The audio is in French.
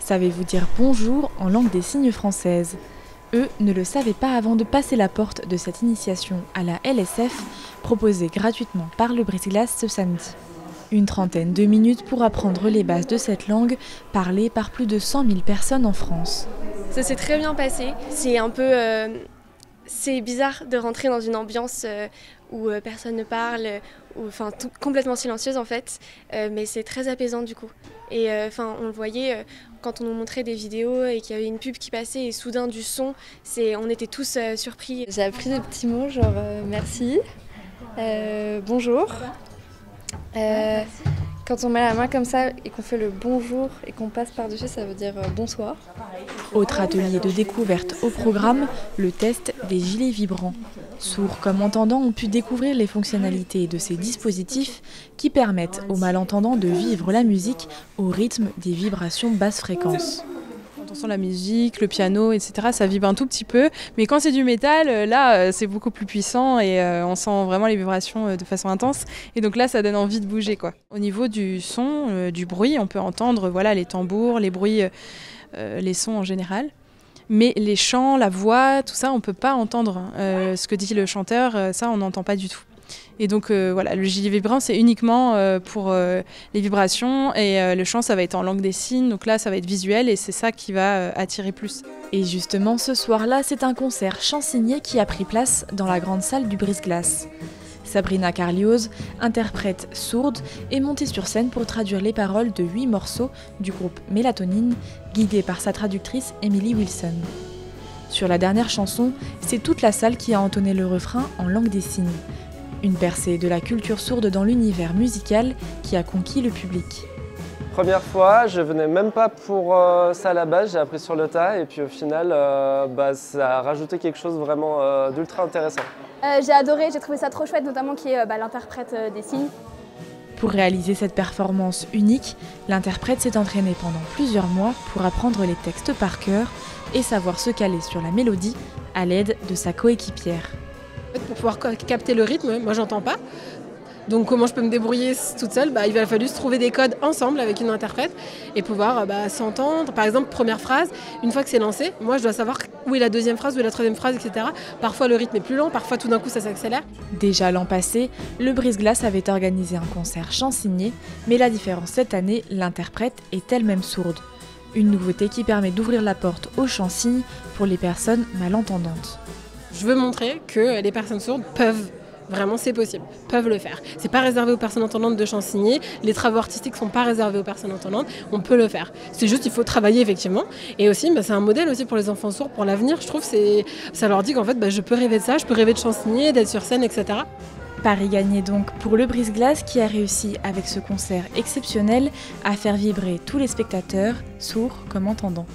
Savez-vous dire bonjour en langue des signes française? Eux ne le savaient pas avant de passer la porte de cette initiation à la LSF, proposée gratuitement par le Brise-Glace ce samedi. Une trentaine de minutes pour apprendre les bases de cette langue, parlée par plus de 100 000 personnes en France. Ça s'est très bien passé. C'est un peu... c'est bizarre de rentrer dans une ambiance où personne ne parle, complètement silencieuse en fait, mais c'est très apaisant du coup. Et on le voyait quand on nous montrait des vidéos et qu'il y avait une pub qui passait et soudain du son, on était tous surpris. J'ai appris des petits mots genre merci, bonjour. Quand on met la main comme ça et qu'on fait le bonjour et qu'on passe par-dessus, ça veut dire bonsoir. Autre atelier de découverte au programme, le test des gilets vibrants. Sourds comme entendants ont pu découvrir les fonctionnalités de ces dispositifs qui permettent aux malentendants de vivre la musique au rythme des vibrations basse fréquence. Quand on sent la musique, le piano, etc., ça vibre un tout petit peu. Mais quand c'est du métal, là, c'est beaucoup plus puissant et on sent vraiment les vibrations de façon intense. Et donc là, ça donne envie de bouger, quoi. Au niveau du son, du bruit, on peut entendre les tambours, les bruits, les sons en général. Mais les chants, la voix, tout ça, on ne peut pas entendre. Ce que dit le chanteur, ça, on n'entend pas du tout. Et donc le gilet vibrant, c'est uniquement pour les vibrations et le chant, ça va être en langue des signes. Donc là, ça va être visuel et c'est ça qui va attirer plus. Et justement, ce soir-là, c'est un concert chansigné qui a pris place dans la grande salle du Brise-Glace. Sabrina Carlioz, interprète sourde, est montée sur scène pour traduire les paroles de 8 morceaux du groupe Mélatonine, guidée par sa traductrice Emily Wilson. Sur la dernière chanson, c'est toute la salle qui a entonné le refrain en langue des signes. Une percée de la culture sourde dans l'univers musical qui a conquis le public. Première fois, je venais même pas pour ça à la base, j'ai appris sur le tas et puis au final, ça a rajouté quelque chose vraiment d'ultra intéressant. J'ai adoré, j'ai trouvé ça trop chouette, notamment qui est l'interprète des signes. Pour réaliser cette performance unique, l'interprète s'est entraîné pendant plusieurs mois pour apprendre les textes par cœur et savoir se caler sur la mélodie à l'aide de sa coéquipière. Pour pouvoir capter le rythme, moi j'entends pas. Donc comment je peux me débrouiller toute seule? Il va falloir se trouver des codes ensemble avec une interprète et pouvoir s'entendre. Par exemple, première phrase, une fois que c'est lancé, moi je dois savoir où est la deuxième phrase, où est la troisième phrase, etc. Parfois le rythme est plus lent, parfois tout d'un coup ça s'accélère. Déjà l'an passé, le Brise-Glace avait organisé un concert chansigné, mais la différence cette année, l'interprète est elle-même sourde. Une nouveauté qui permet d'ouvrir la porte au chant-signe pour les personnes malentendantes. Je veux montrer que les personnes sourdes peuvent, vraiment c'est possible, peuvent le faire. C'est pas réservé aux personnes entendantes de chansigner, les travaux artistiques sont pas réservés aux personnes entendantes, on peut le faire. C'est juste il faut travailler effectivement. Et aussi c'est un modèle aussi pour les enfants sourds pour l'avenir, je trouve, ça leur dit qu'en fait je peux rêver de ça, je peux rêver de chansigner, d'être sur scène, etc. Paris gagné donc pour le Brise-Glace qui a réussi avec ce concert exceptionnel à faire vibrer tous les spectateurs, sourds comme entendants.